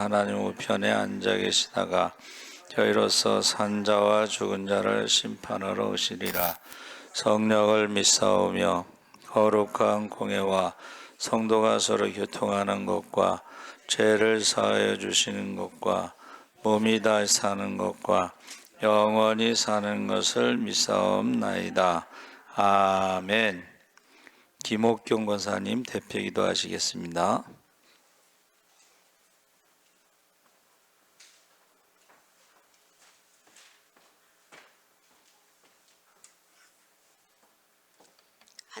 하나님 우편에 앉아 계시다가 저희로서 산자와 죽은 자를 심판하러 오시리라. 성령을 믿사오며 거룩한 공회와 성도가 서로 교통하는 것과 죄를 사하여 주시는 것과 몸이 다시 사는 것과 영원히 사는 것을 믿사옵나이다. 아멘. 김옥경 권사님 대표 기도하시겠습니다.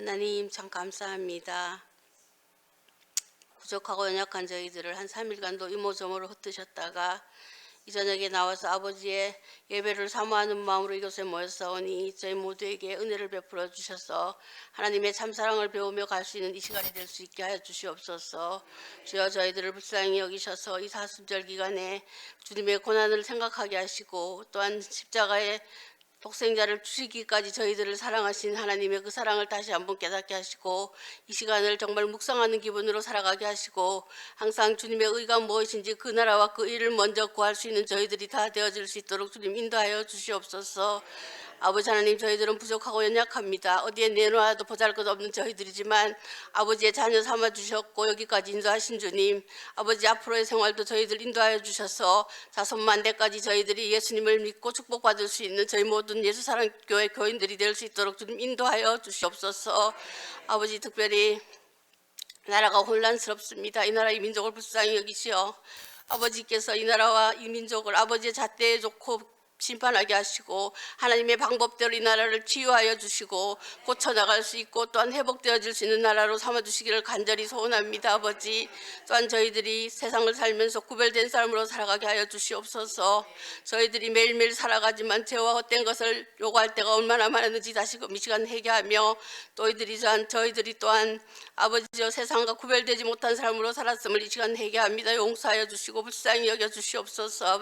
하나님 참 감사합니다. 부족하고 연약한 저희들을 한 3일간도 이모저모로 흩으셨다가 이 저녁에 나와서 아버지의 예배를 사모하는 마음으로 이곳에 모였사오니 저희 모두에게 은혜를 베풀어 주셔서 하나님의 참사랑을 배우며 갈 수 있는 이 시간이 될 수 있게 하여 주시옵소서. 주여 저희들을 불쌍히 여기셔서 이 사순절 기간에 주님의 고난을 생각하게 하시고 또한 십자가의 독생자를 주시기까지 저희들을 사랑하신 하나님의 그 사랑을 다시 한번 깨닫게 하시고 이 시간을 정말 묵상하는 기분으로 살아가게 하시고 항상 주님의 의가 무엇인지 그 나라와 그 일을 먼저 구할 수 있는 저희들이 다 되어질 수 있도록 주님 인도하여 주시옵소서. 아버지 하나님, 저희들은 부족하고 연약합니다. 어디에 내놓아도 보잘것없는 저희들이지만 아버지의 자녀 삼아 주셨고 여기까지 인도하신 주님, 아버지 앞으로의 생활도 저희들 인도하여 주셔서 자손만대까지 저희들이 예수님을 믿고 축복받을 수 있는 저희 모든 예수사랑교회 교인들이 될 수 있도록 주님 인도하여 주시옵소서. 아버지, 특별히 나라가 혼란스럽습니다. 이 나라 이 민족을 불쌍히 여기시어 아버지께서 이 나라와 이 민족을 아버지의 잣대에 좋고 심판하게 하시고 하나님의 방법대로 이 나라를 치유하여 주시고 고쳐나갈 수 있고 또한 회복되어질 수 있는 나라로 삼아주시기를 간절히 소원합니다. 아버지, 또한 저희들이 세상을 살면서 구별된 삶으로 살아가게 하여 주시옵소서. 저희들이 매일매일 살아가지만 죄와 헛된 것을 요구할 때가 얼마나 많았는지 다시금 이 시간 회개하며 저희들이 또한 아버지여 세상과 구별되지 못한 삶으로 살았음을 이 시간 회개합니다. 용서하여 주시고 불쌍히 여겨 주시옵소서.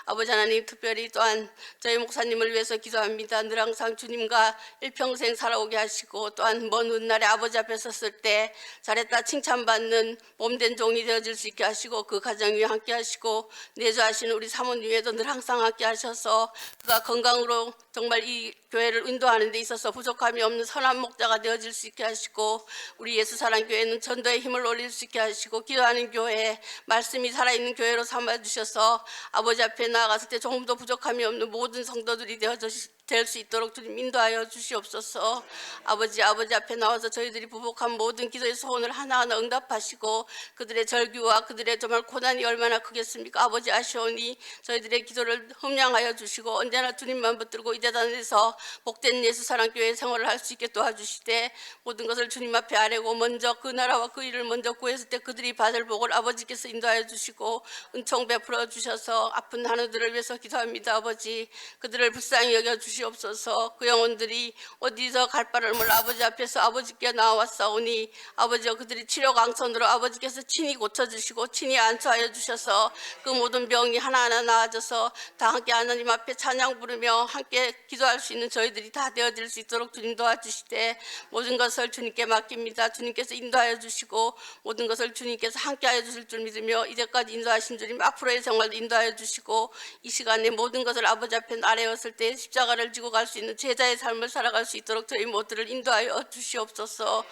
아버지 하나님, 특별히 또한 저희 목사님을 위해서 기도합니다. 늘 항상 주님과 일평생 살아오게 하시고 또한 먼 훗날에 아버지 앞에 섰을 때 잘했다 칭찬받는 몸된 종이 되어질 수 있게 하시고 그 가정 위에 함께 하시고 내조하시는 우리 사모님 위에도 늘 항상 함께 하셔서 그가 건강으로 정말 이 교회를 인도하는 데 있어서 부족함이 없는 선한 목자가 되어질 수 있게 하시고 우리 예수사랑교회는 전도의 힘을 올릴 수 있게 하시고 기도하는 교회, 말씀이 살아있는 교회로 삼아주셔서 아버지 앞에 나아갔을 때 조금 더 부족함이 없는 모든 성도들이 될 수 있도록 주님 인도하여 주시옵소서. 아버지 앞에 나와서 저희들이 부복한 모든 기도의 소원을 하나하나 응답하시고 그들의 절규와 그들의 정말 고난이 얼마나 크겠습니까? 아버지 아시오니 저희들의 기도를 흠양하여 주시고 언제나 주님만 붙들고 이 재단에서 복된 예수사랑교회 생활을 할 수 있게 도와주시되 모든 것을 주님 앞에 아뢰고 먼저 그 나라와 그 일을 먼저 구했을 때 그들이 받을 복을 아버지께서 인도하여 주시고 은총 베풀어 주셔서 아픈 한우들을 위해서 기도합니다. 아버지, 그들을 불쌍히 여겨 주시옵소서. 그 영혼들이 어디서 갈 바를 몰라 아버지 앞에서 아버지께 나와싸우니 아버지여 그들이 치료 강선으로 아버지께서 친히 고쳐주시고 친히 안수하여 주셔서 그 모든 병이 하나하나 나아져서 다 함께 하나님 앞에 찬양 부르며 함께 기도할 수 있는 저희들이 다 되어질 수 있도록 주님 도와주시되 모든 것을 주님께 맡깁니다. 주님께서 인도하여 주시고 모든 것을 주님께서 함께하여 주실 줄 믿으며 이제까지 인도하신 주님 앞으로의 생활도 인도하여 주시고 이 시간에 모든 것을 아버지 앞에 아뢰었을 때 십자가를 지고 갈 수 있는 제자의 삶을 살아갈 수 있도록 저희 모두를 인도하여 주시옵소서.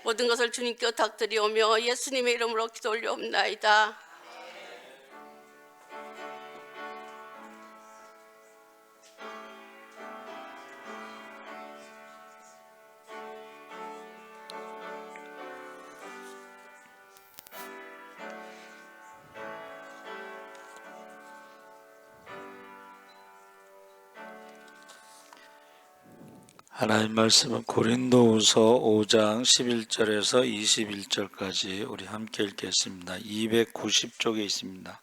모든 것을 주님께 부탁드리오며 예수님의 이름으로 기도 올려옵나이다. 하나님 말씀은 고린도후서 5장 11절에서 21절까지 우리 함께 읽겠습니다. 290쪽에 있습니다.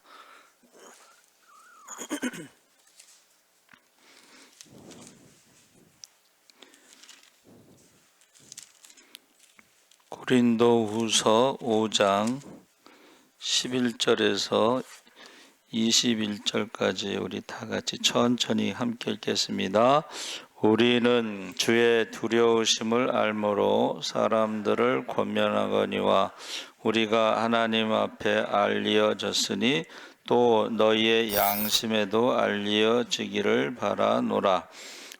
고린도후서 5장 11절에서 21절까지 우리 다 같이 천천히 함께 읽겠습니다. 우리는 주의 두려우심을 알므로 사람들을 권면하거니와 우리가 하나님 앞에 알리어졌으니 또 너희의 양심에도 알리어지기를 바라노라.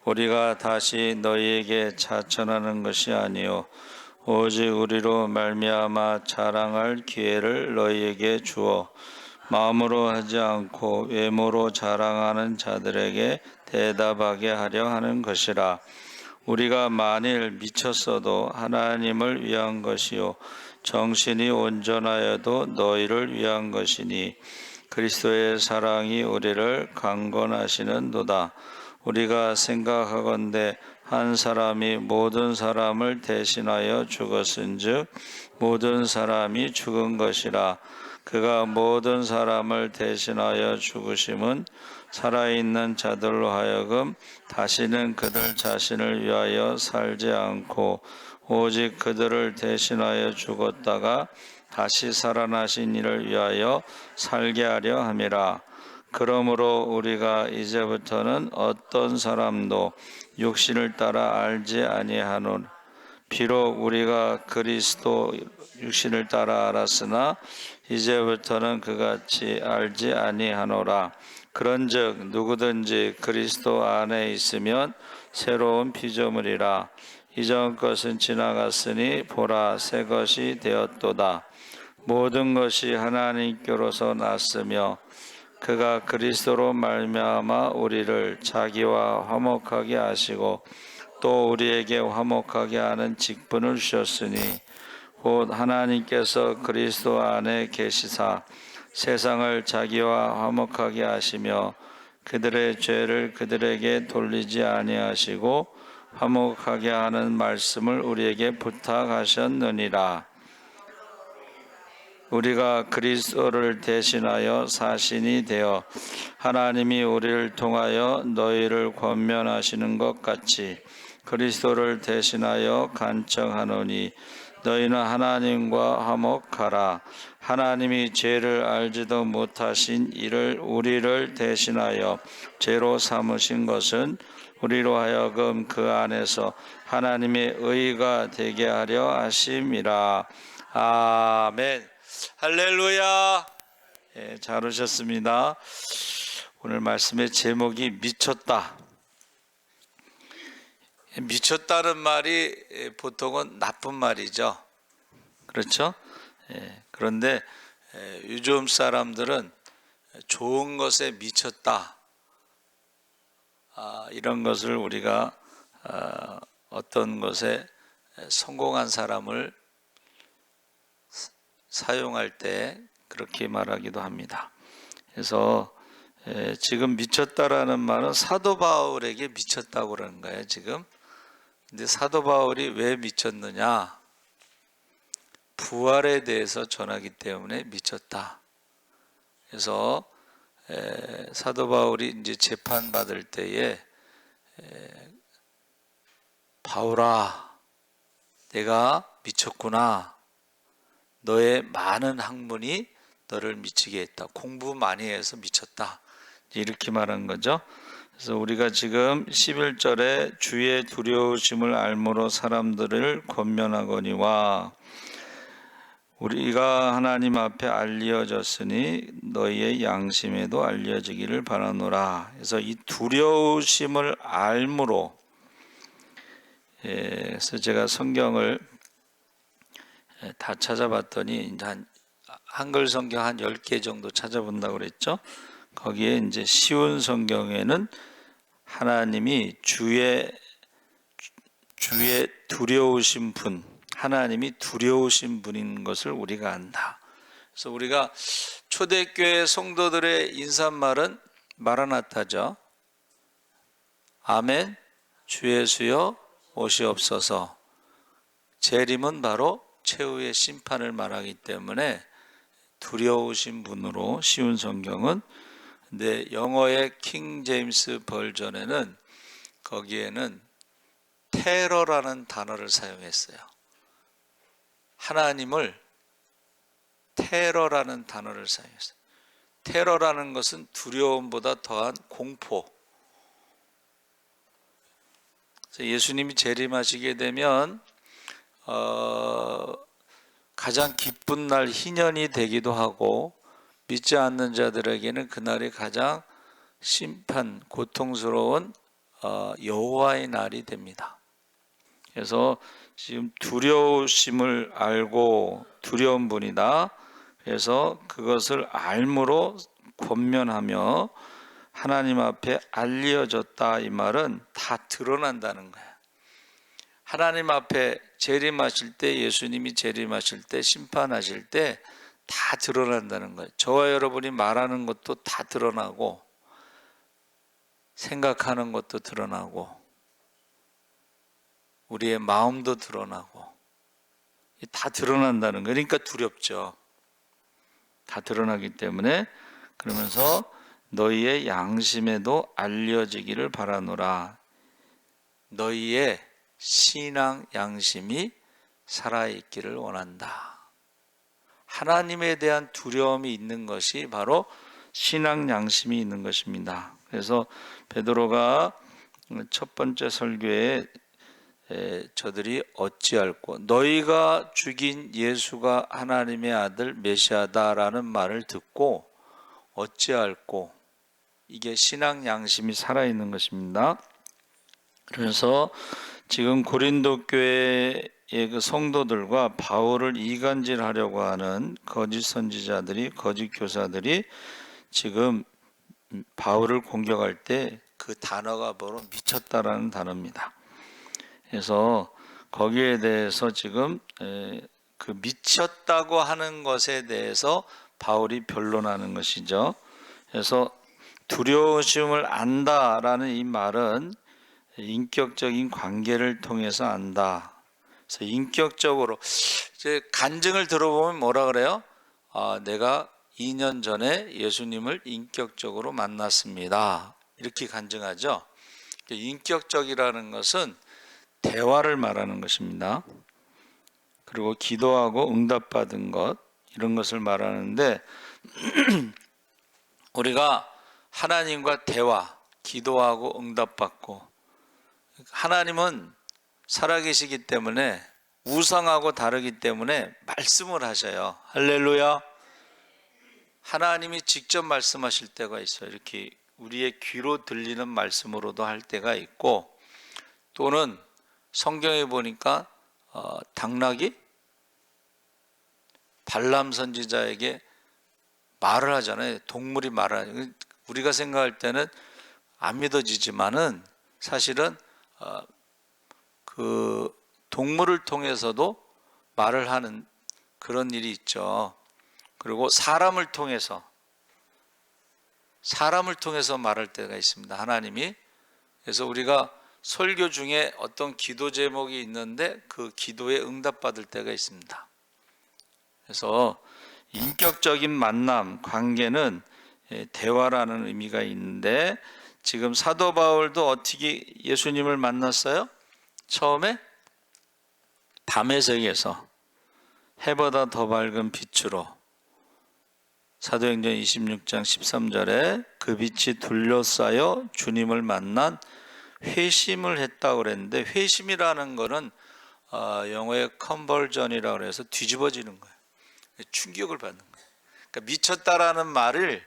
우리가 다시 너희에게 자천하는 것이 아니요 오직 우리로 말미암아 자랑할 기회를 너희에게 주어 마음으로 하지 않고 외모로 자랑하는 자들에게 대답하게 하려 하는 것이라. 우리가 만일 미쳤어도 하나님을 위한 것이요 정신이 온전하여도 너희를 위한 것이니 그리스도의 사랑이 우리를 강권하시는도다. 우리가 생각하건대 한 사람이 모든 사람을 대신하여 죽었은즉 모든 사람이 죽은 것이라. 그가 모든 사람을 대신하여 죽으심은 살아있는 자들로 하여금 다시는 그들 자신을 위하여 살지 않고 오직 그들을 대신하여 죽었다가 다시 살아나신 이를 위하여 살게 하려 함이라. 그러므로 우리가 이제부터는 어떤 사람도 육신을 따라 알지 아니하노라. 비록 우리가 그리스도 육신을 따라 알았으나 이제부터는 그같이 알지 아니하노라. 그런즉 누구든지 그리스도 안에 있으면 새로운 피조물이라. 이전 것은 지나갔으니 보라 새 것이 되었도다. 모든 것이 하나님께로서 났으며 그가 그리스도로 말미암아 우리를 자기와 화목하게 하시고 또 우리에게 화목하게 하는 직분을 주셨으니 곧 하나님께서 그리스도 안에 계시사 세상을 자기와 화목하게 하시며 그들의 죄를 그들에게 돌리지 아니하시고 화목하게 하는 말씀을 우리에게 부탁하셨느니라. 우리가 그리스도를 대신하여 사신이 되어 하나님이 우리를 통하여 너희를 권면하시는 것 같이 그리스도를 대신하여 간청하노니 너희는 하나님과 화목하라. 하나님이 죄를 알지도 못하신 이를 우리를 대신하여 죄로 삼으신 것은 우리로 하여금 그 안에서 하나님의 의가 되게 하려 하심이라. 아멘. 할렐루야. 예, 잘 오셨습니다. 오늘 말씀의 제목이 미쳤다. 미쳤다는 말이 보통은 나쁜 말이죠. 그렇죠? 예, 그런데 요즘 사람들은 좋은 것에 미쳤다. 이런 것을 우리가 어떤 것에 성공한 사람을 사용할 때 그렇게 말하기도 합니다. 그래서 지금 미쳤다라는 말은 사도 바울에게 미쳤다고 그러는 거예요, 지금. 근데 사도 바울이 왜 미쳤느냐? 부활에 대해서 전하기 때문에 미쳤다. 그래서 사도 바울이 이제 재판 받을 때에 바울아, 내가 미쳤구나. 너의 많은 학문이 너를 미치게 했다. 공부 많이 해서 미쳤다. 이렇게 말한 거죠. 그래서 우리가 지금 11절에 주의 두려우심을 알므로 사람들을 권면하거니와 우리가 하나님 앞에 알려졌으니 너희의 양심에도 알려지기를 바라노라. 그래서 이 두려우심을 알므로 그래서 제가 성경을 다 찾아봤더니 이제 한글 성경 한 10개 정도 찾아본다고 그랬죠. 거기에 이제 쉬운 성경에는 하나님이 주의 두려우신 분, 하나님이 두려우신 분인 것을 우리가 안다. 그래서 우리가 초대교회 성도들의 인사말은 마라나타죠. 아멘. 주 예수여 오시옵소서. 재림은 바로 최후의 심판을 말하기 때문에 두려우신 분으로 쉬운 성경은. 근데 영어의 킹 제임스 버전에는 거기에는 테러라는 단어를 사용했어요. 하나님을 테러라는 단어를 사용했어요. 테러라는 것은 두려움보다 더한 공포. 그래서 예수님이 재림하시게 되면 가장 기쁜 날 희년이 되기도 하고 믿지 않는 자들에게는 그날이 가장 심판, 고통스러운 여호와의 날이 됩니다. 그래서 지금 두려우심을 알고 두려운 분이다. 그래서 그것을 알므로 권면하며 하나님 앞에 알려졌다. 이 말은 다 드러난다는 거예요. 하나님 앞에 재림하실 때, 예수님이 재림하실 때, 심판하실 때 다 드러난다는 거예요. 저와 여러분이 말하는 것도 다 드러나고 생각하는 것도 드러나고 우리의 마음도 드러나고 다 드러난다는 거예요. 그러니까 두렵죠. 다 드러나기 때문에 그러면서 너희의 양심에도 알려지기를 바라노라. 너희의 신앙 양심이 살아있기를 원한다. 하나님에 대한 두려움이 있는 것이 바로 신앙 양심이 있는 것입니다. 그래서 베드로가 첫 번째 설교에 저들이 어찌할꼬 너희가 죽인 예수가 하나님의 아들 메시아다라는 말을 듣고 어찌할꼬 이게 신앙 양심이 살아있는 것입니다. 그래서 지금 고린도 교회의 그 성도들과 바울을 이간질하려고 하는 거짓 선지자들이 거짓 교사들이 지금 바울을 공격할 때 그 단어가 바로 미쳤다라는 단어입니다. 그래서 거기에 대해서 지금 그 미쳤다고 하는 것에 대해서 바울이 변론하는 것이죠. 그래서 두려우심을 안다라는 이 말은 인격적인 관계를 통해서 안다. 그래서 인격적으로 이제 간증을 들어보면 뭐라 그래요? 내가 2년 전에 예수님을 인격적으로 만났습니다. 이렇게 간증하죠. 인격적이라는 것은 대화를 말하는 것입니다. 그리고 기도하고 응답받은 것 이런 것을 말하는데 우리가 하나님과 대화, 기도하고 응답받고 하나님은 살아계시기 때문에 우상하고 다르기 때문에 말씀을 하셔요. 할렐루야. 하나님이 직접 말씀하실 때가 있어요. 이렇게 우리의 귀로 들리는 말씀으로도 할 때가 있고 또는 성경에 보니까 당나귀 발람 선지자에게 말을 하잖아요. 동물이 말을 하잖아요. 우리가 생각할 때는 안 믿어지지만은 사실은 그 동물을 통해서도 말을 하는 그런 일이 있죠. 그리고 사람을 통해서 말할 때가 있습니다. 하나님이. 그래서 우리가 설교 중에 어떤 기도 제목이 있는데 그 기도에 응답받을 때가 있습니다. 그래서 인격적인 만남, 관계는 대화라는 의미가 있는데 지금 사도 바울도 어떻게 예수님을 만났어요? 처음에 담에색에서 해보다 더 밝은 빛으로 사도행전 26장 13절에 그 빛이 둘러싸여 주님을 만난 회심을 했다고 그랬는데 회심이라는 거는 영어의 컨버전이라고 해서 뒤집어지는 거예요. 충격을 받는 거예요. 그러니까 미쳤다라는 말을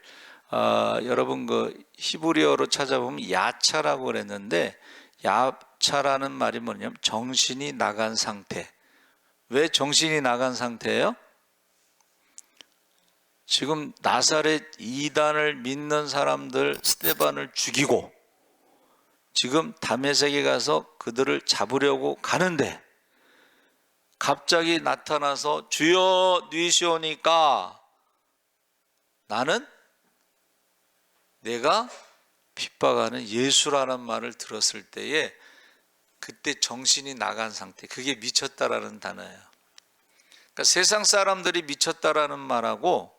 여러분 그 히브리어로 찾아보면 야차라고 그랬는데 야차라는 말이 뭐냐면 정신이 나간 상태. 왜 정신이 나간 상태예요? 지금 나사렛 이단을 믿는 사람들 스데반을 죽이고 지금 다메섹에 가서 그들을 잡으려고 가는데 갑자기 나타나서 주여 누이시오니까 나는 내가 핍박하는 예수라는 말을 들었을 때에 그때 정신이 나간 상태, 그게 미쳤다라는 단어예요. 그러니까 세상 사람들이 미쳤다라는 말하고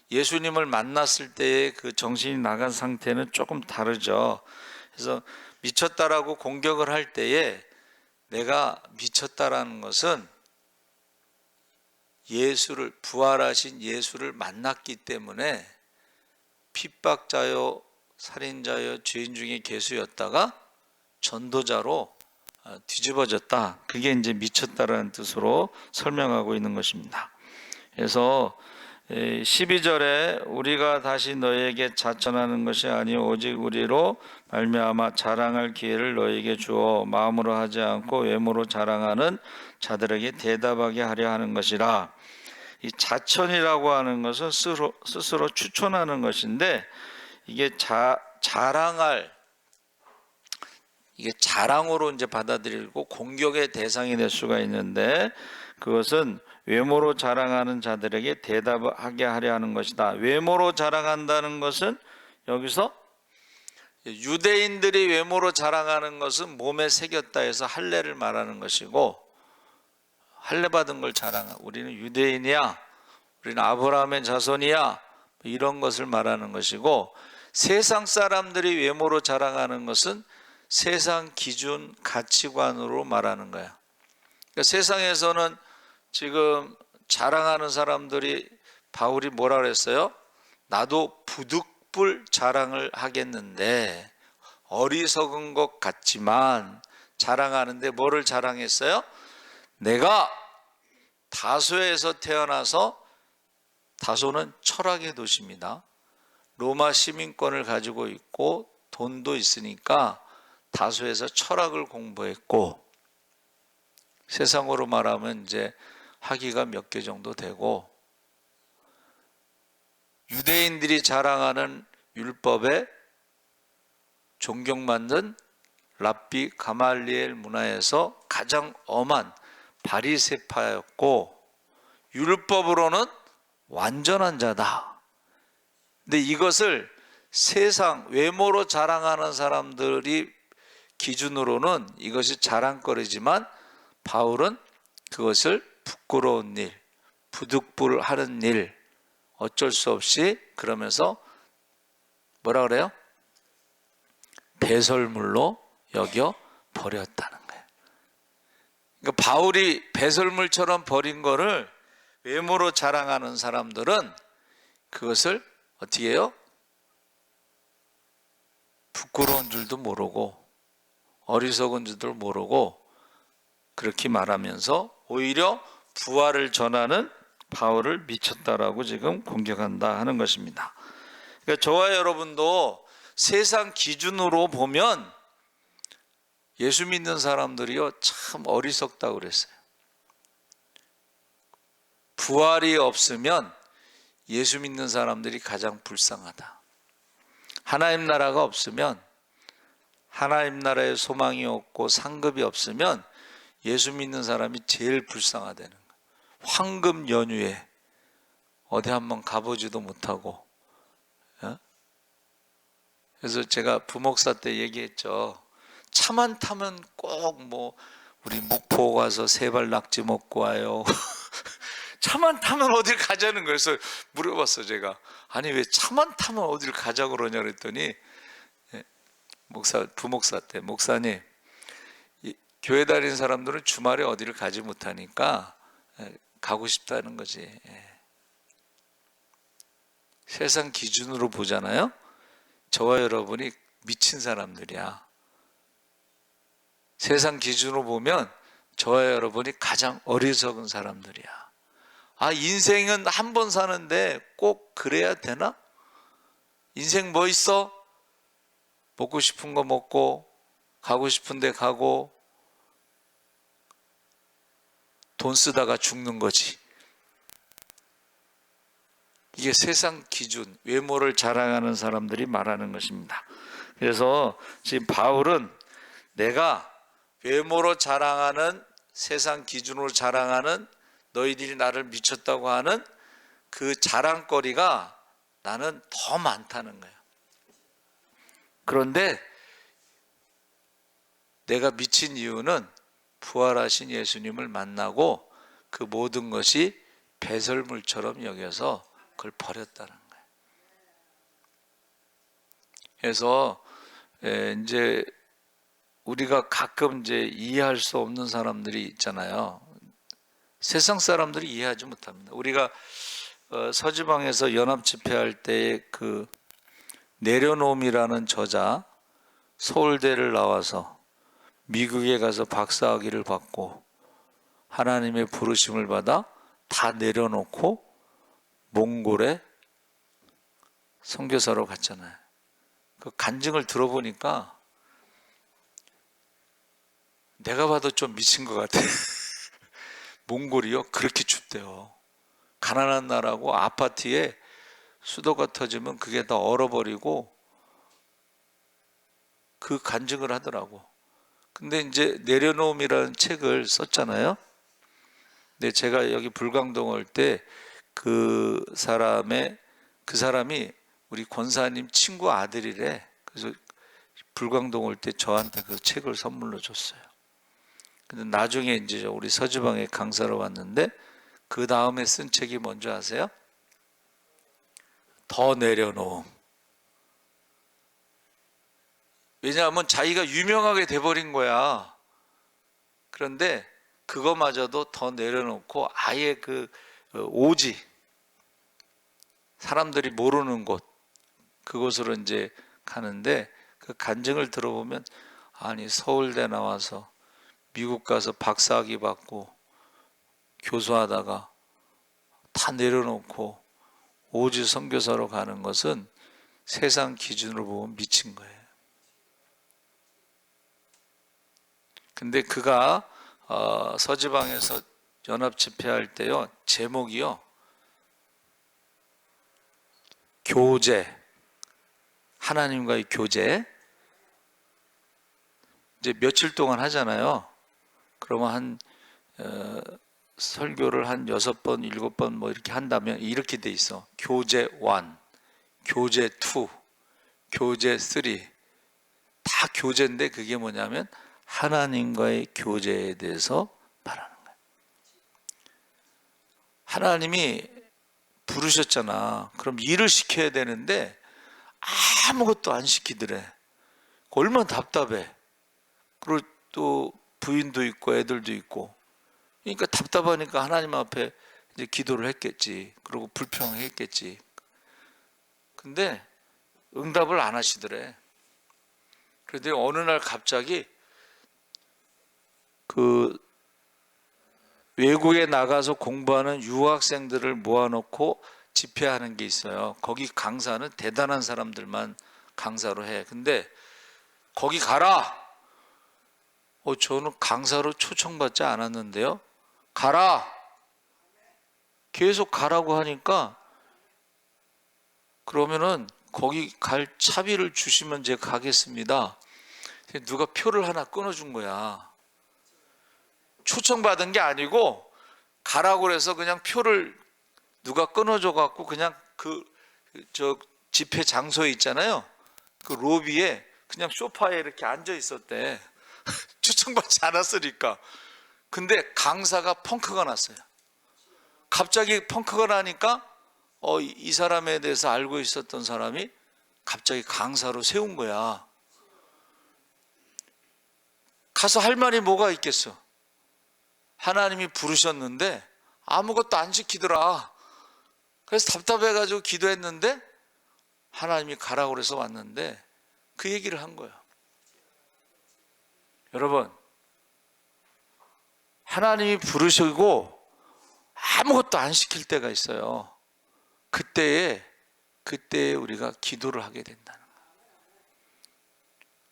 예수님을 만났을 때의 그 정신이 나간 상태는 조금 다르죠. 그래서 미쳤다라고 공격을 할 때에 내가 미쳤다라는 것은 예수를, 부활하신 예수를 만났기 때문에 핍박자요 살인자요 죄인 중에 괴수였다가 전도자로 뒤집어졌다. 그게 이제 미쳤다라는 뜻으로 설명하고 있는 것입니다. 그래서 12절에 우리가 다시 너에게 자천하는 것이 아니요 오직 우리로 말미암아 자랑할 기회를 너에게 주어 마음으로 하지 않고 외모로 자랑하는 자들에게 대답하게 하려 하는 것이라. 이 자천이라고 하는 것은 스스로 추천하는 것인데 이게 자랑할, 이게 자랑으로 이제 받아들이고 공격의 대상이 될 수가 있는데 그것은 외모로 자랑하는 자들에게 대답하게 하려 하는 것이다. 외모로 자랑한다는 것은 여기서 유대인들이 외모로 자랑하는 것은 몸에 새겼다 해서 할례를 말하는 것이고, 할례 받은 걸 자랑하, 우리는 유대인이야, 우리는 아브라함의 자손이야, 이런 것을 말하는 것이고, 세상 사람들이 외모로 자랑하는 것은 세상 기준 가치관으로 말하는 거야. 그러니까 세상에서는 지금 자랑하는 사람들이, 바울이 뭐라 그랬어요? 나도 부득불 자랑을 하겠는데, 어리석은 것 같지만 자랑하는데 뭐를 자랑했어요? 내가 다소에서 태어나서, 다소는 철학의 도시입니다. 로마 시민권을 가지고 있고 돈도 있으니까 다소에서 철학을 공부했고, 세상으로 말하면 이제 학위가 몇 개 정도 되고, 유대인들이 자랑하는 율법에 존경받는 랍비 가말리엘 문화에서 가장 엄한 바리새파였고, 율법으로는 완전한 자다. 근데 이것을 세상 외모로 자랑하는 사람들이 기준으로는 이것이 자랑거리지만 바울은 그것을 부끄러운 일, 부득불하는 일, 어쩔 수 없이 그러면서 뭐라 그래요? 배설물로 여겨 버렸다는 거예요. 그러니까 바울이 배설물처럼 버린 거를 외모로 자랑하는 사람들은 그것을 어떻게 해요? 부끄러운 줄도 모르고 어리석은 줄도 모르고 그렇게 말하면서 오히려 부활을 전하는 바울을 미쳤다라고 지금 공격한다 하는 것입니다. 그러니까 저와 여러분도 세상 기준으로 보면 예수 믿는 사람들이요 참 어리석다고 그랬어요. 부활이 없으면 예수 믿는 사람들이 가장 불쌍하다. 하나님 나라가 없으면, 하나님 나라의 소망이 없고 상급이 없으면 예수 믿는 사람이 제일 불쌍하다는 거예요. 황금 연휴에 어디 한번 가보지도 못하고. 그래서 제가 부목사 때 얘기했죠. 차만 타면 꼭 뭐 우리 목포 가서 세발 낙지 먹고 와요. 차만 타면 어딜 가자는 거예요. 그래서 물어봤어 제가. 아니 왜 차만 타면 어딜 가자고 그러냐 그랬더니 부목사 때 목사님, 교회 다니는 사람들은 주말에 어디를 가지 못하니까 가고 싶다는 거지. 세상 기준으로 보잖아요. 저와 여러분이 미친 사람들이야. 세상 기준으로 보면 저와 여러분이 가장 어리석은 사람들이야. 아, 인생은 한 번 사는데 꼭 그래야 되나? 인생 뭐 있어? 먹고 싶은 거 먹고, 가고 싶은 데 가고, 돈 쓰다가 죽는 거지. 이게 세상 기준, 외모를 자랑하는 사람들이 말하는 것입니다. 그래서 지금 바울은 내가 외모로 자랑하는, 세상 기준으로 자랑하는 너희들이 나를 미쳤다고 하는 그 자랑거리가 나는 더 많다는 거예요. 그런데 내가 미친 이유는 부활하신 예수님을 만나고 그 모든 것이 배설물처럼 여겨서 그걸 버렸다는 거예요. 그래서 이제 우리가 가끔 이제 이해할 수 없는 사람들이 있잖아요. 세상 사람들이 이해하지 못합니다. 우리가 서지방에서 연합 집회할 때 그 내려놓음이라는 저자 서울대를 나와서 미국에 가서 박사학위를 받고 하나님의 부르심을 받아 다 내려놓고 몽골에 선교사로 갔잖아요. 그 간증을 들어보니까 내가 봐도 좀 미친 것 같아. 몽골이요? 그렇게 춥대요. 가난한 나라고 아파트에 수도가 터지면 그게 다 얼어버리고 그 간증을 하더라고. 근데 이제 내려놓음이라는 책을 썼잖아요. 근데 제가 여기 불광동 올 때 그 사람이 우리 권사님 친구 아들이래. 그래서 불광동 올 때 저한테 그 책을 선물로 줬어요. 근데 나중에 이제 우리 서지방에 강사로 왔는데 그 다음에 쓴 책이 뭔지 아세요? 더 내려놓음. 왜냐하면 자기가 유명하게 돼버린 거야. 그런데 그거마저도 더 내려놓고 아예 그 오지, 사람들이 모르는 곳, 그곳으로 이제 가는데 그 간증을 들어보면 아니 서울대 나와서 미국 가서 박사학위 받고 교수하다가 다 내려놓고 오지 선교사로 가는 것은 세상 기준으로 보면 미친 거예요. 근데 그가 서지방에서 연합 집회할 때요, 제목이요, 교제, 하나님과의 교제. 이제 며칠 동안 하잖아요. 그러면 한 설교를 한 6번, 7번 뭐 이렇게 한다면 이렇게 돼 있어. 교제 1, 교제 2, 교제 3. 다 교제인데 그게 뭐냐면 하나님과의 교제에 대해서 말하는 거예요. 하나님이 부르셨잖아. 그럼 일을 시켜야 되는데 아무것도 안 시키더래. 얼마나 답답해. 그리고 또 부인도 있고 애들도 있고. 그러니까 답답하니까 하나님 앞에 이제 기도를 했겠지. 그리고 불평했겠지. 근데 응답을 안 하시더래. 그런데 어느 날 갑자기 그 외국에 나가서 공부하는 유학생들을 모아놓고 집회하는 게 있어요. 거기 강사는 대단한 사람들만 강사로 해. 근데 거기 가라. 저는 강사로 초청받지 않았는데요. 가라. 계속 가라고 하니까 그러면은 거기 갈 차비를 주시면 제가 가겠습니다. 누가 표를 하나 끊어준 거야. 초청받은 게 아니고 가라고 그래서 그냥 표를 누가 끊어줘 갖고 그냥 저 집회 장소에 있잖아요. 그 로비에 그냥 소파에 이렇게 앉아 있었대. 초청받지 않았으니까. 근데 강사가 펑크가 났어요. 갑자기 펑크가 나니까 이 사람에 대해서 알고 있었던 사람이 갑자기 강사로 세운 거야. 가서 할 말이 뭐가 있겠어? 하나님이 부르셨는데 아무것도 안 지키더라. 그래서 답답해가지고 기도했는데 하나님이 가라고 그래서 왔는데 그 얘기를 한 거예요. 여러분, 하나님이 부르시고 아무것도 안 시킬 때가 있어요. 그때에 우리가 기도를 하게 된다는 거예요.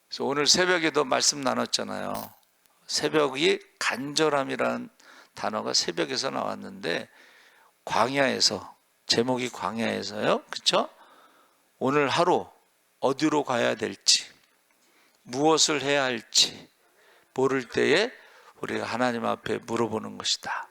그래서 오늘 새벽에도 말씀 나눴잖아요. 새벽이 간절함이라는 단어가 새벽에서 나왔는데 광야에서, 제목이 광야에서요. 그렇죠? 오늘 하루 어디로 가야 될지, 무엇을 해야 할지 모를 때에 우리가 하나님 앞에 물어보는 것이다.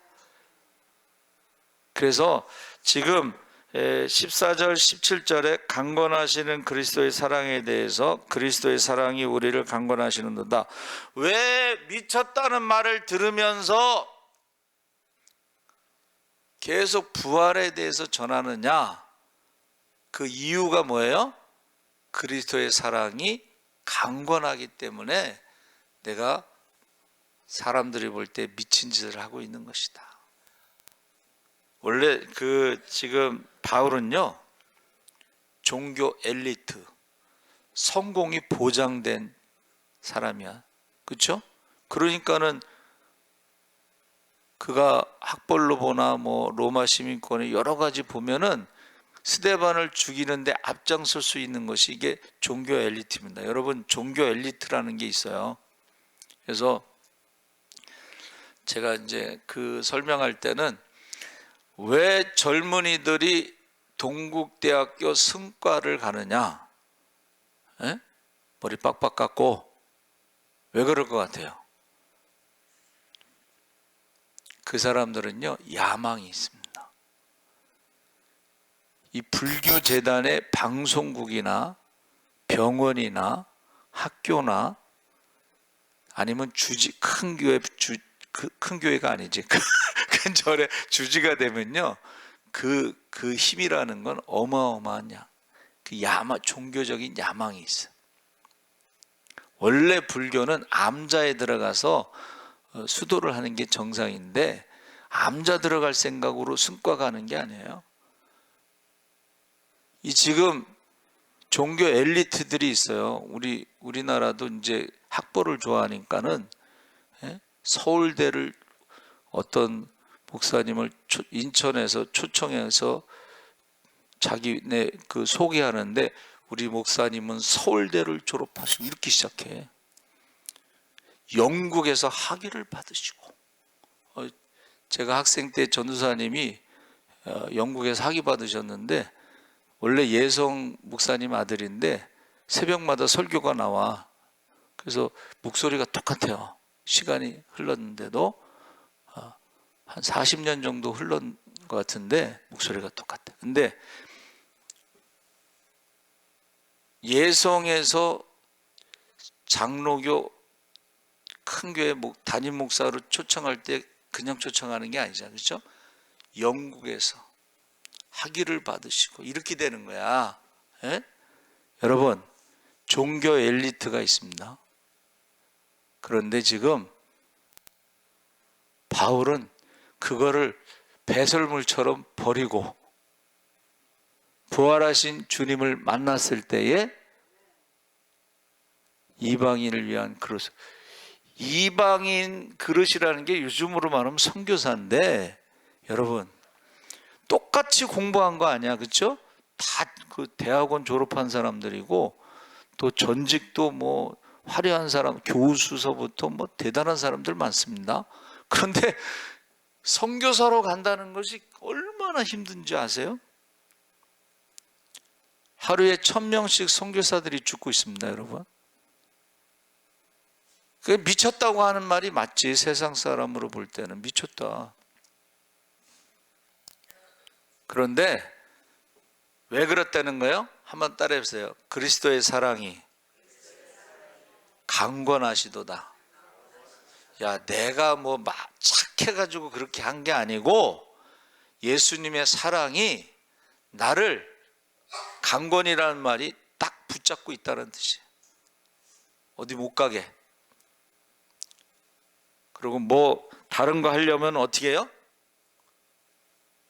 그래서 지금 14절 17절에 강권하시는 그리스도의 사랑에 대해서 그리스도의 사랑이 우리를 강권하시는도다. 왜 미쳤다는 말을 들으면서 계속 부활에 대해서 전하느냐? 그 이유가 뭐예요? 그리스도의 사랑이 강권하기 때문에 내가 사람들이 볼 때 미친 짓을 하고 있는 것이다. 원래 지금 바울은요, 종교 엘리트, 성공이 보장된 사람이야. 그렇죠? 그러니까는 그가 학벌로 보나 뭐 로마 시민권의 여러 가지 보면은 스데반을 죽이는데 앞장설 수 있는 것이 이게 종교 엘리트입니다. 여러분, 종교 엘리트라는 게 있어요. 그래서 제가 이제 그 설명할 때는 왜 젊은이들이 동국대학교 승과를 가느냐? 에? 머리 빡빡 깎고 왜 그럴 것 같아요? 그 사람들은요, 야망이 있습니다. 이 불교 재단의 방송국이나 병원이나 학교나 아니면 큰 교회, 큰 교회가 아니지, 큰 절의 주지가 되면요, 그 힘이라는 건 어마어마한 그 종교적인 야망이 있어요. 원래 불교는 암자에 들어가서 수도를 하는 게 정상인데, 암자 들어갈 생각으로 승과 가는 게 아니에요. 이 지금 종교 엘리트들이 있어요. 우리나라도 이제 학벌을 좋아하니까는 서울대를 어떤 목사님을 인천에서 초청해서 자기네 그 소개하는데, 우리 목사님은 서울대를 졸업하시고 이렇게 시작해. 영국에서 학위를 받으시고, 제가 학생 때 전도사님이 영국에서 학위 받으셨는데, 원래 예성 목사님 아들인데 새벽마다 설교가 나와. 그래서 목소리가 똑같아요. 시간이 흘렀는데도 한 40년 정도 흘렀는 것 같은데 목소리가 똑같아. 근데 예성에서 장로교 큰 교회 담임 목사로 초청할 때 그냥 초청하는 게 아니잖아요. 그렇죠? 영국에서 학위를 받으시고 이렇게 되는 거야. 예? 여러분, 종교 엘리트가 있습니다. 그런데 지금 바울은 그거를 배설물처럼 버리고 부활하신 주님을 만났을 때에 이방인을 위한 그릇, 이방인 그릇이라는 게 요즘으로 말하면 선교사인데, 여러분 똑같이 공부한 거 아니야, 그렇죠? 다 그 대학원 졸업한 사람들이고 또 전직도 뭐 화려한 사람, 교수서부터 뭐 대단한 사람들 많습니다. 그런데 선교사로 간다는 것이 얼마나 힘든지 아세요? 하루에 1000명씩 선교사들이 죽고 있습니다, 여러분. 그게 미쳤다고 하는 말이 맞지. 세상 사람으로 볼 때는 미쳤다. 그런데 왜 그렇다는 거예요? 한번 따라해 보세요. 그리스도의 사랑이 강권하시도다. 야, 내가 뭐 착해가지고 그렇게 한 게 아니고 예수님의 사랑이 나를, 강권이라는 말이 딱 붙잡고 있다는 뜻이에요. 어디 못 가게. 그리고 뭐 다른 거 하려면 어떻게 해요?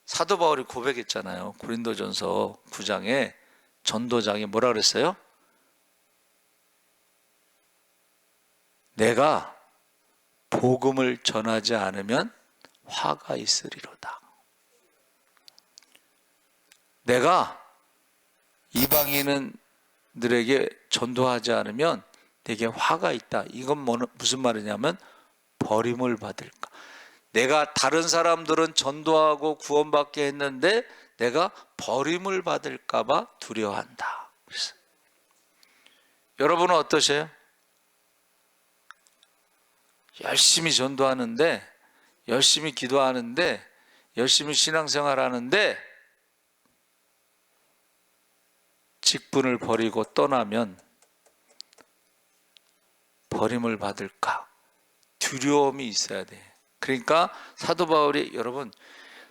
사도 바울이 고백했잖아요. 고린도전서 9장에 전도장에 뭐라 그랬어요? 내가 복음을 전하지 않으면 화가 있으리로다. 내가 이방인들에게 전도하지 않으면 내게 화가 있다. 이건 무슨 말이냐면 버림을 받을까. 내가 다른 사람들은 전도하고 구원받게 했는데 내가 버림을 받을까 봐 두려워한다. 그래서 여러분은 어떠세요? 열심히 전도하는데, 열심히 기도하는데, 열심히 신앙생활하는데 직분을 버리고 떠나면 버림을 받을까 두려움이 있어야 돼. 그러니까 사도 바울이, 여러분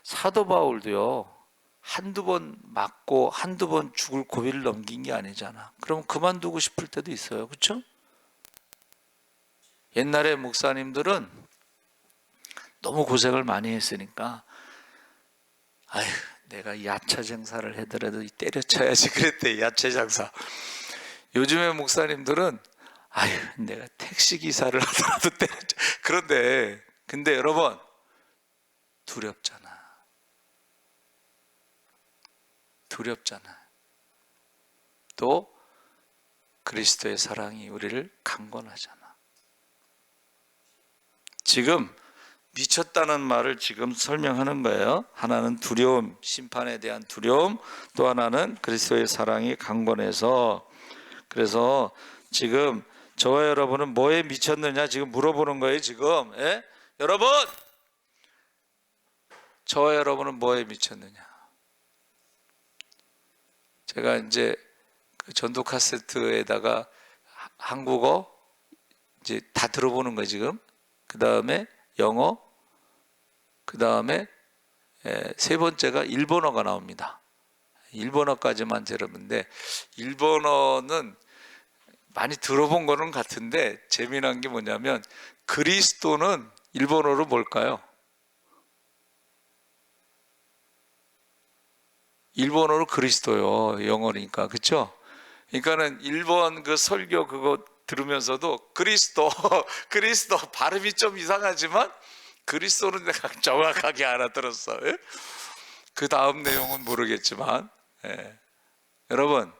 사도 바울도요 한두 번 맞고 한두 번 죽을 고비를 넘긴 게 아니잖아. 그럼 그만두고 싶을 때도 있어요. 그렇죠? 옛날에 목사님들은 너무 고생을 많이 했으니까 아휴, 내가 야차 장사를 하더라도 때려쳐야지 그랬대. 야채 장사. 요즘의 목사님들은 아유, 내가 택시 기사를 하더라도 때렸죠. 그런데 근데 여러분 두렵잖아. 또 그리스도의 사랑이 우리를 강권하잖아. 지금 미쳤다는 말을 지금 설명하는 거예요. 하나는 두려움, 심판에 대한 두려움, 또 하나는 그리스도의 사랑이 강권해서. 그래서 지금 저와 여러분은 뭐에 미쳤느냐 지금 물어보는 거예요. 지금 여러분, 저와 여러분은 뭐에 미쳤느냐. 제가 이제 그 전도 카세트에다가 한국어 이제 다 들어보는 거예요. 지금 그 다음에 영어, 그 다음에 세 번째가 일본어가 나옵니다. 일본어까지만 들었는데 일본어는 많이 들어본 거는 같은데 재미난 게 뭐냐면 그리스도는 일본어로 뭘까요? 일본어로 그리스도요. 영어니까. 그렇죠? 그러니까는 일본 그 설교 그거 들으면서도 그리스도 발음이 좀 이상하지만 그리스도는 내가 정확하게 알아들었어. 그 다음 내용은 모르겠지만 여러분,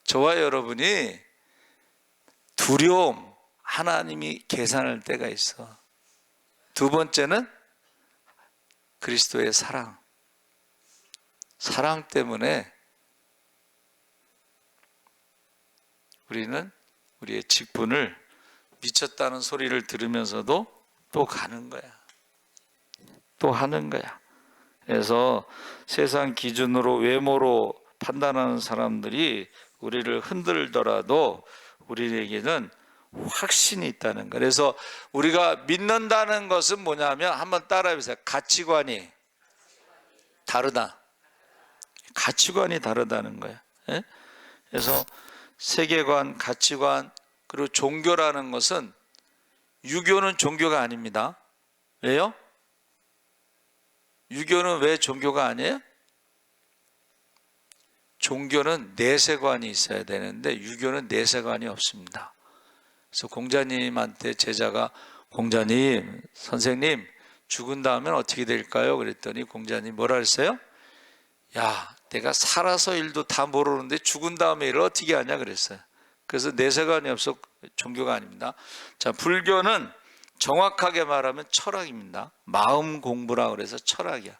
저와 여러분이 두려움, 하나님이 계산할 때가 있어. 두 번째는 그리스도의 사랑 때문에 우리는 우리의 직분을 미쳤다는 소리를 들으면서도 또 가는 거야. 또 하는 거야. 그래서 세상 기준으로 외모로 판단하는 사람들이 우리를 흔들더라도 우리에게는 확신이 있다는 거예요. 그래서 우리가 믿는다는 것은 뭐냐면 한번 따라해보세요. 가치관이 다르다. 가치관이 다르다는 거예요. 그래서 세계관, 가치관, 그리고 종교라는 것은 유교는 종교가 아닙니다. 왜요? 유교는 왜 종교가 아니에요? 종교는 내세관이 있어야 되는데 유교는 내세관이 없습니다. 그래서 공자님한테 제자가 공자님, 선생님 죽은 다음엔 어떻게 될까요? 그랬더니 공자님 뭐라 그랬어요? 야, 내가 살아서 일도 다 모르는데 죽은 다음에 일을 어떻게 하냐 그랬어요. 그래서 내세관이 없어 종교가 아닙니다. 자, 불교는 정확하게 말하면 철학입니다. 마음 공부라 그래서 철학이야.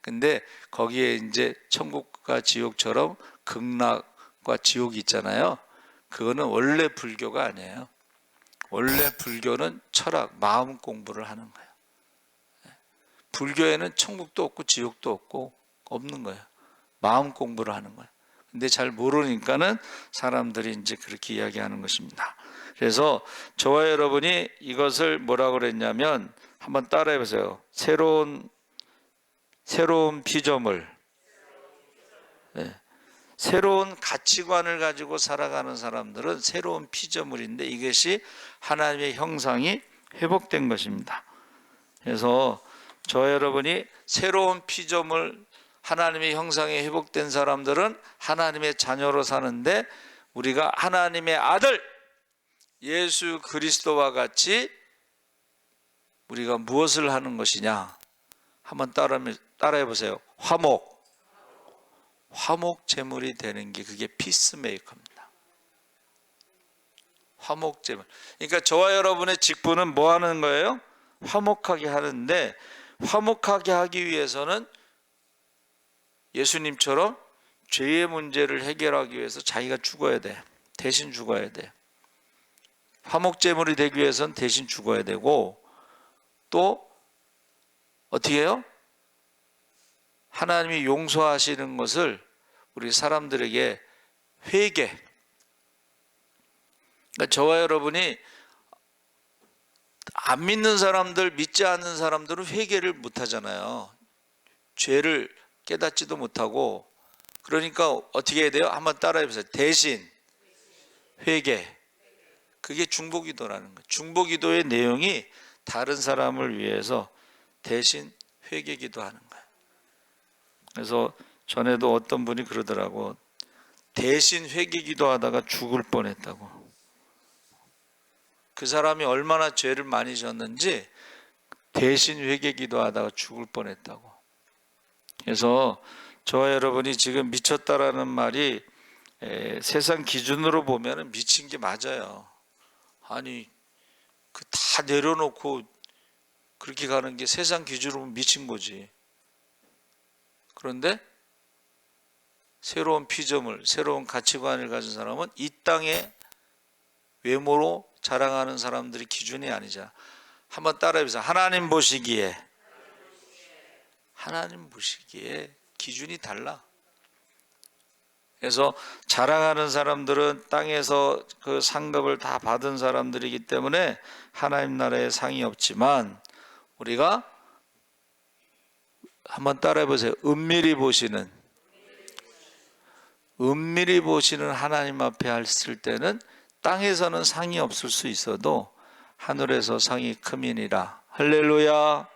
근데 거기에 이제 천국과 지옥처럼 극락과 지옥이 있잖아요. 그거는 원래 불교가 아니에요. 원래 불교는 철학, 마음 공부를 하는 거예요. 불교에는 천국도 없고 지옥도 없고 없는 거예요. 마음 공부를 하는 거예요. 근데 잘 모르니까는 사람들이 이제 그렇게 이야기하는 것입니다. 그래서 저와 여러분이 이것을 뭐라고 그랬냐면 한번 따라해 보세요. 새로운 피조물, 새로운 가치관을 가지고 살아가는 사람들은 새로운 피조물인데 이것이 하나님의 형상이 회복된 것입니다. 그래서 저와 여러분이 새로운 피조물, 하나님의 형상이 회복된 사람들은 하나님의 자녀로 사는데 우리가 하나님의 아들 예수 그리스도와 같이 우리가 무엇을 하는 것이냐 한번 따라해 보세요. 화목 제물이 되는 게 그게 피스메이커입니다. 화목 제물. 그러니까 저와 여러분의 직분은 뭐 하는 거예요? 화목하게 하는데 화목하게 하기 위해서는 예수님처럼 죄의 문제를 해결하기 위해서 자기가 죽어야 돼. 대신 죽어야 돼. 화목제물이 되기 위해서는 대신 죽어야 되고 또 어떻게 해요? 하나님이 용서하시는 것을 우리 사람들에게 회개. 그러니까 저와 여러분이 안 믿는 사람들, 믿지 않는 사람들은 회개를 못 하잖아요. 죄를 깨닫지도 못하고 그러니까 어떻게 해야 돼요? 한번 따라해 보세요. 대신 회개. 그게 중보기도라는 거예요. 중보기도의 내용이 다른 사람을 위해서 대신 회개기도하는 거예요. 그래서 전에도 어떤 분이 그러더라고. 대신 회개기도하다가 죽을 뻔했다고. 그 사람이 얼마나 죄를 많이 졌는지 대신 회개 기도하다가 죽을 뻔했다고. 그래서 저와 여러분이 지금 미쳤다라는 말이 세상 기준으로 보면 미친 게 맞아요. 아니 그 다 내려놓고 그렇게 가는 게 세상 기준으로 보면 미친 거지. 그런데 새로운 피조물, 새로운 가치관을 가진 사람은 이 땅의 외모로 자랑하는 사람들이 기준이 아니자. 한번 따라해보세요. 하나님 보시기에 기준이 달라. 그래서 자랑하는 사람들은 땅에서 그 상급을 다 받은 사람들이기 때문에 하나님 나라에 상이 없지만, 우리가 한번 따라해보세요. 은밀히 보시는 하나님 앞에 했을 때는 땅에서는 상이 없을 수 있어도 하늘에서 상이 크미니라. 할렐루야.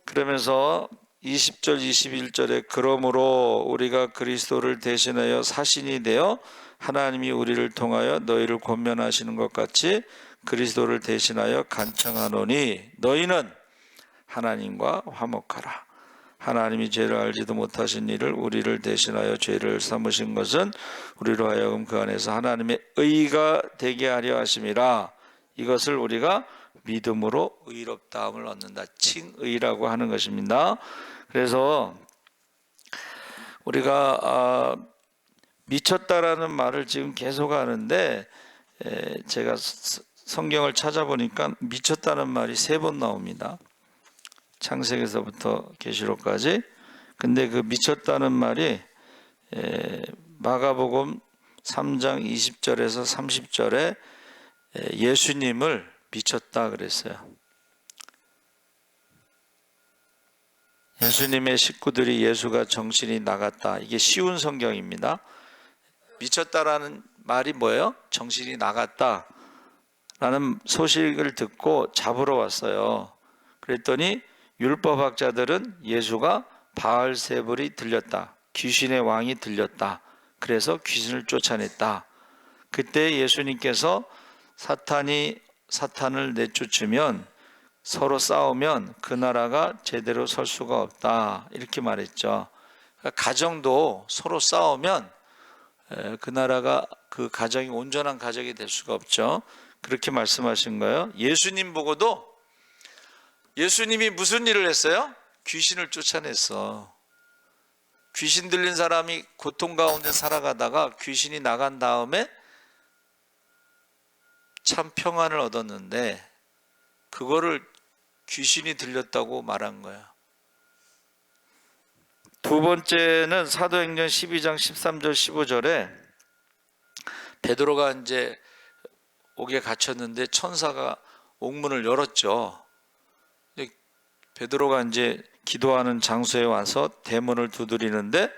그러면서 20절 21절에 그러므로 우리가 그리스도를 대신하여 사신이 되어 하나님이 우리를 통하여 너희를 권면하시는 것 같이 그리스도를 대신하여 간청하노니 너희는 하나님과 화목하라. 하나님이 죄를 알지도 못하신 이를 우리를 대신하여 죄를 삼으신 것은 우리로 하여금 그 안에서 하나님의 의가 되게 하려 하심이라. 이것을 우리가 믿음으로 의롭다함을 얻는다. 칭의라고 하는 것입니다. 그래서 우리가 미쳤다라는 말을 지금 계속 하는데, 제가 성경을 찾아보니까 미쳤다는 말이 3번 나옵니다. 창세기에서부터 계시록까지. 근데 그 미쳤다는 말이 마가복음 3장 20절에서 30절에 예수님을 미쳤다 그랬어요. 예수님의 식구들이 예수가 정신이 나갔다. 이게 쉬운 성경입니다. 미쳤다라는 말이 뭐예요? 정신이 나갔다 라는 소식을 듣고 잡으러 왔어요. 그랬더니 율법학자들은 예수가 바알세불이 들렸다, 귀신의 왕이 들렸다, 그래서 귀신을 쫓아냈다. 그때 예수님께서 사탄을 내쫓으면, 서로 싸우면 그 나라가 제대로 설 수가 없다, 이렇게 말했죠. 가정도 서로 싸우면 그 나라가, 그 가정이 온전한 가정이 될 수가 없죠. 그렇게 말씀하신 거예요. 예수님 보고도, 예수님이 무슨 일을 했어요? 귀신을 쫓아냈어. 귀신 들린 사람이 고통 가운데 살아가다가 귀신이 나간 다음에 참 평안을 얻었는데, 그거를 귀신이 들렸다고 말한 거야. 두 번째는 사도행전 12장 13절 15절에 베드로가 이제 옥에 갇혔는데 천사가 옥문을 열었죠. 베드로가 이제 기도하는 장소에 와서 대문을 두드리는데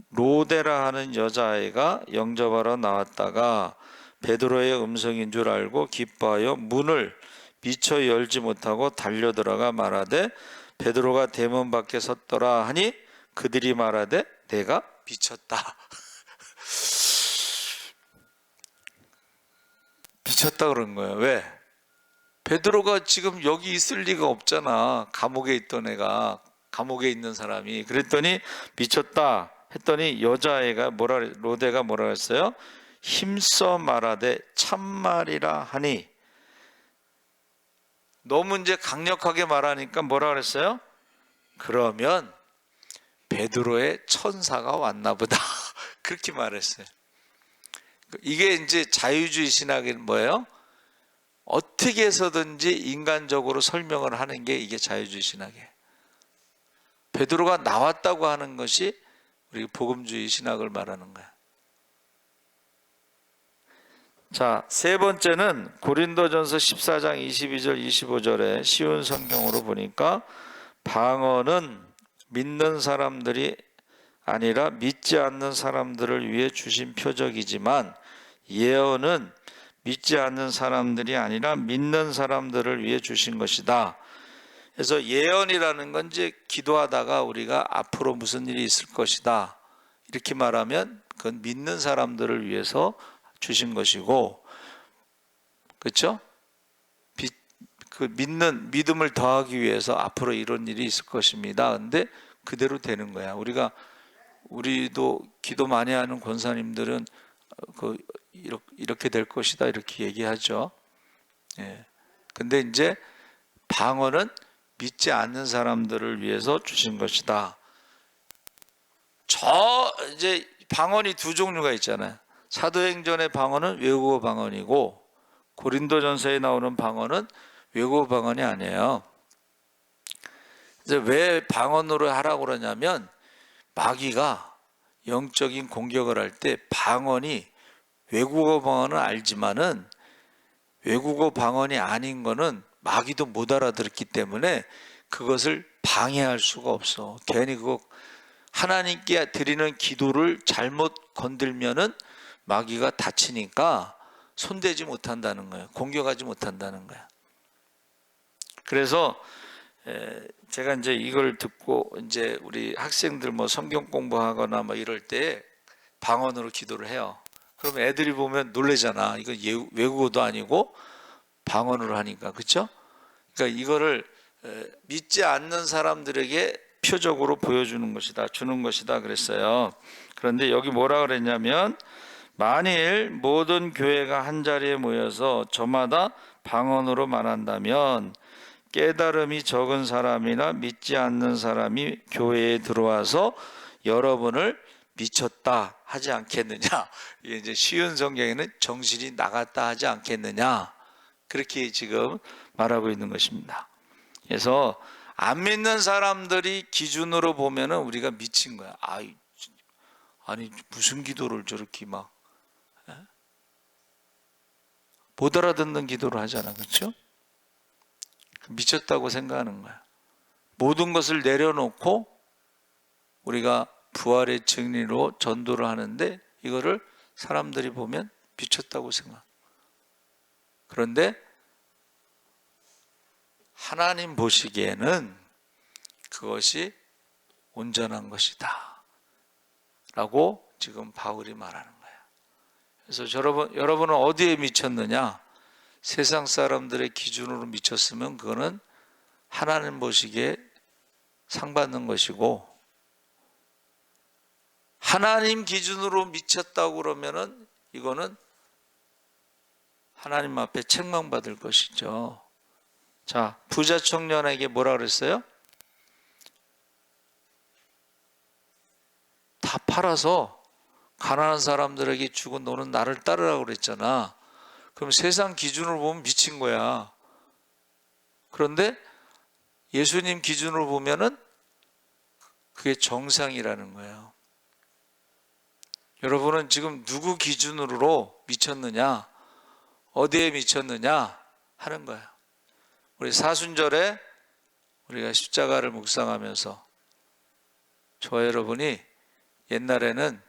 로데라 하는 여자아이가 영접하러 나왔다가 베드로의 음성인 줄 알고 기뻐하여 문을 미처 열지 못하고 달려들어가 말하되 베드로가 대문 밖에 섰더라 하니 그들이 말하되 내가 미쳤다. 미쳤다 그런 거예요. 왜? 베드로가 지금 여기 있을 리가 없잖아. 감옥에 있던 애가, 감옥에 있는 사람이. 그랬더니 미쳤다 했더니 여자애가 로데가 뭐라 했어요? 힘써 말하되 참말이라 하니. 너무 이제 강력하게 말하니까 뭐라 그랬어요? 그러면 베드로의 천사가 왔나 보다. 그렇게 말했어요. 이게 이제 자유주의 신학은 뭐예요? 어떻게 해서든지 인간적으로 설명을 하는 게 이게 자유주의 신학이에요. 베드로가 나왔다고 하는 것이 우리 복음주의 신학을 말하는 거야. 자, 세 번째는 고린도전서 14장 22절 25절에 쉬운 성경으로 보니까 방언은 믿는 사람들이 아니라 믿지 않는 사람들을 위해 주신 표적이지만 예언은 믿지 않는 사람들이 아니라 믿는 사람들을 위해 주신 것이다. 그래서 예언이라는 건 이제 기도하다가 우리가 앞으로 무슨 일이 있을 것이다 이렇게 말하면 그건 믿는 사람들을 위해서 주신 것이고, 그렇죠? 그 믿음을 더하기 위해서 앞으로 이런 일이 있을 것입니다. 근데 그대로 되는 거야. 우리도 기도 많이 하는 권사님들은 이렇게 될 것이다 이렇게 얘기하죠. 예. 근데 이제 방언은 믿지 않는 사람들을 위해서 주신 것이다. 이제 방언이 두 종류가 있잖아요. 사도행전의 방언은 외국어 방언이고 고린도전서에 나오는 방언은 외국어 방언이 아니에요. 이제 왜 방언으로 하라고 그러냐면 마귀가 영적인 공격을 할 때 방언이 외국어 방언은 알지만은 외국어 방언이 아닌 거는 마귀도 못 알아들었기 때문에 그것을 방해할 수가 없어. 괜히 그거 하나님께 드리는 기도를 잘못 건들면은 마귀가 다치니까 손대지 못한다는 거예요. 공격하지 못한다는 거예요. 그래서 제가 이제 이걸 듣고 이제 우리 학생들 뭐 성경 공부하거나 뭐 이럴 때 방언으로 기도를 해요. 그럼 애들이 보면 놀래잖아. 이거 외국어도 아니고 방언으로 하니까, 그렇죠? 그러니까 이거를 믿지 않는 사람들에게 표적으로 보여주는 것이다, 주는 것이다 그랬어요. 그런데 여기 뭐라 그랬냐면 만일 모든 교회가 한 자리에 모여서 저마다 방언으로 말한다면 깨달음이 적은 사람이나 믿지 않는 사람이 교회에 들어와서 여러분을 미쳤다 하지 않겠느냐. 이게 이제 쉬운 성경에는 정신이 나갔다 하지 않겠느냐. 그렇게 지금 말하고 있는 것입니다. 그래서 안 믿는 사람들이 기준으로 보면은 우리가 미친 거야. 아니 무슨 기도를 저렇게 막 못 알아듣는 기도를 하잖아, 그렇죠? 미쳤다고 생각하는 거야. 모든 것을 내려놓고 우리가 부활의 증리로 전도를 하는데 이거를 사람들이 보면 미쳤다고 생각. 그런데 하나님 보시기에는 그것이 온전한 것이다 라고 지금 바울이 말하는 거예요. 그래서 여러분은 어디에 미쳤느냐? 세상 사람들의 기준으로 미쳤으면 그거는 하나님 보시기에 상받는 것이고, 하나님 기준으로 미쳤다고 그러면은 이거는 하나님 앞에 책망받을 것이죠. 자, 부자 청년에게 뭐라 그랬어요? 다 팔아서 가난한 사람들에게 주고 너는 나를 따르라고 그랬잖아. 그럼 세상 기준으로 보면 미친 거야. 그런데 예수님 기준으로 보면은 그게 정상이라는 거예요. 여러분은 지금 누구 기준으로 미쳤느냐? 어디에 미쳤느냐? 하는 거예요. 우리 사순절에 우리가 십자가를 묵상하면서 저 여러분이 옛날에는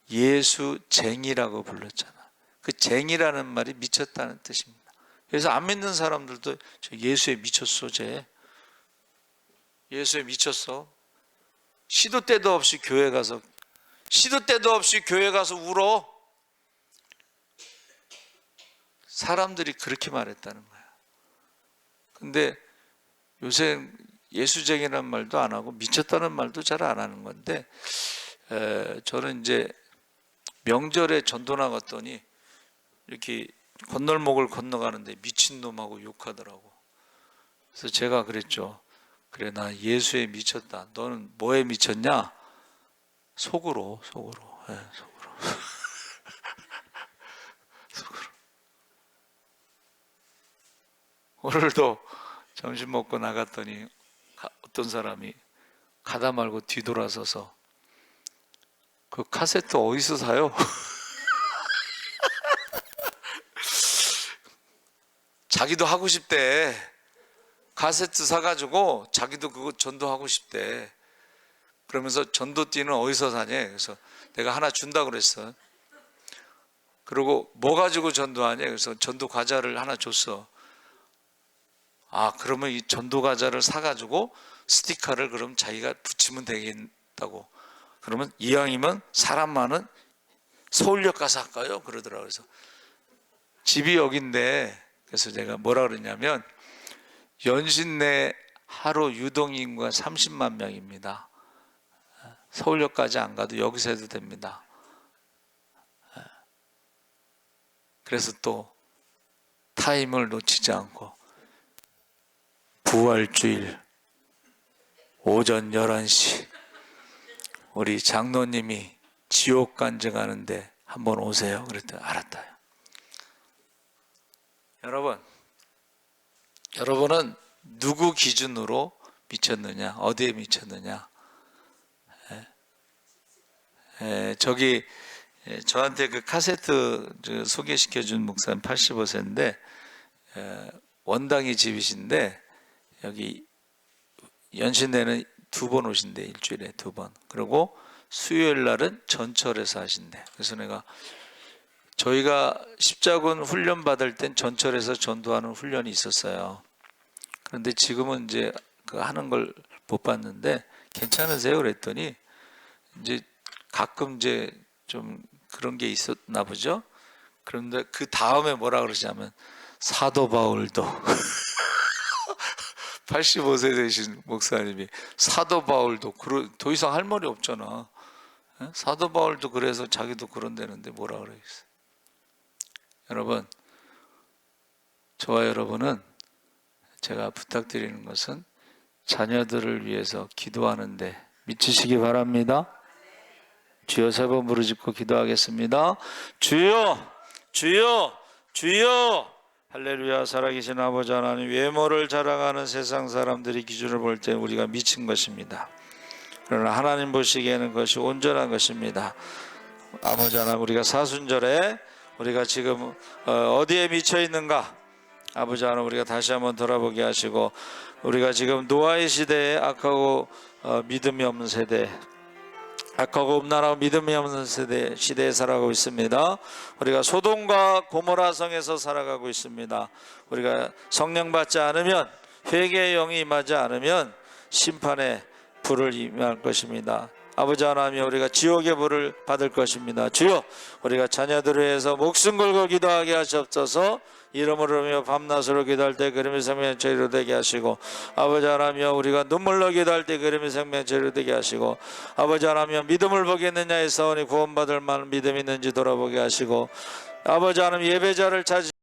예수쟁이라고 불렀잖아. 그 쟁이라는 말이 미쳤다는 뜻입니다. 그래서 안 믿는 사람들도 저 예수에 미쳤어, 쟤. 예수에 미쳤어. 시도 때도 없이 교회 가서 울어. 사람들이 그렇게 말했다는 거야. 근데 요새 예수쟁이라는 말도 안 하고 미쳤다는 말도 잘 안 하는 건데, 저는 이제 명절에 전도 나갔더니 이렇게 건널목을 건너가는데 미친놈하고 욕하더라고. 그래서 제가 그랬죠. 그래, 나 예수에 미쳤다. 너는 뭐에 미쳤냐? 속으로. 네, 속으로. 오늘도 점심 먹고 나갔더니 어떤 사람이 가다 말고 뒤돌아서서 그 카세트 어디서 사요? 자기도 하고 싶대. 카세트 사가지고 자기도 그거 전도하고 싶대. 그러면서 전도띠는 어디서 사냐? 그래서 내가 하나 준다 그랬어. 그리고 뭐 가지고 전도하냐? 그래서 전도 과자를 하나 줬어. 그러면 이 전도 과자를 사가지고 스티커를 그럼 자기가 붙이면 되겠다고. 그러면 이왕이면 사람 많은 서울역 가서 할까요? 그러더라고요. 그래서 집이 여긴데, 그래서 제가 뭐라 그러냐면 연신내 하루 유동 인구가 30만 명입니다. 서울역까지 안 가도 여기서 해도 됩니다. 그래서 또 타임을 놓치지 않고 부활주일 오전 11시 우리 장로님이 지옥 간증하는데 한번 오세요. 그랬더니 알았다요. 여러분은 누구 기준으로 미쳤느냐? 어디에 미쳤느냐? 저기 저한테 그 카세트 소개시켜준 목사님 85세인데 원당이 집이신데 여기 연신내는 2번 오신대. 일주일에 2번. 그리고 수요일 날은 전철에서 하신대. 그래서 내가 저희가 십자군 훈련 받을 땐 전철에서 전도하는 훈련이 있었어요. 그런데 지금은 이제 그 하는 걸 못 봤는데 괜찮으세요? 그랬더니 이제 가끔 이제 좀 그런 게 있었나 보죠. 그런데 그 다음에 뭐라 그러시냐면 사도 바울도 85세 되신 목사님이 사도 바울도 더 이상 할 말이 없잖아. 사도 바울도 그래서 자기도 그런다는데 뭐라 그러겠어요. 여러분, 저와 여러분은 제가 부탁드리는 것은 자녀들을 위해서 기도하는데 미치시기 바랍니다. 주여 3번 부르짖고 기도하겠습니다. 주여, 주여, 주여. 할렐루야. 살아계신 아버지 하나님, 외모를 자랑하는 세상 사람들이 기준을 볼 때 우리가 미친 것입니다. 그러나 하나님 보시기에는 그것이 온전한 것입니다. 아버지 하나님, 우리가 사순절에 우리가 지금 어디에 미쳐 있는가? 아버지 하나님, 우리가 다시 한번 돌아보게 하시고, 우리가 지금 노아의 시대에 악하고 믿음이 없는 세대, 악하고 음란하고 믿음이 없는 시대에 살아가고 있습니다. 우리가 소돔과 고모라 성에서 살아가고 있습니다. 우리가 성령 받지 않으면, 회개의 영이 임하지 않으면 심판의 불을 임할 것입니다. 아버지 하나님, 우리가 지옥의 불을 받을 것입니다. 주여, 우리가 자녀들을 위해서 목숨 걸고 기도하게 하시옵소서. 이름으로 며 밤낮으로 기도할 때 그림의 생명 제로 되게 하시고, 아버지 하나님, 우리가 눈물로 기도할 때 그림의 생명 제로 되게 하시고, 아버지 하나님, 믿음을 보겠느냐 해서 구원받을 만한 믿음이 있는지 돌아보게 하시고, 아버지 하나님, 예배자를 찾으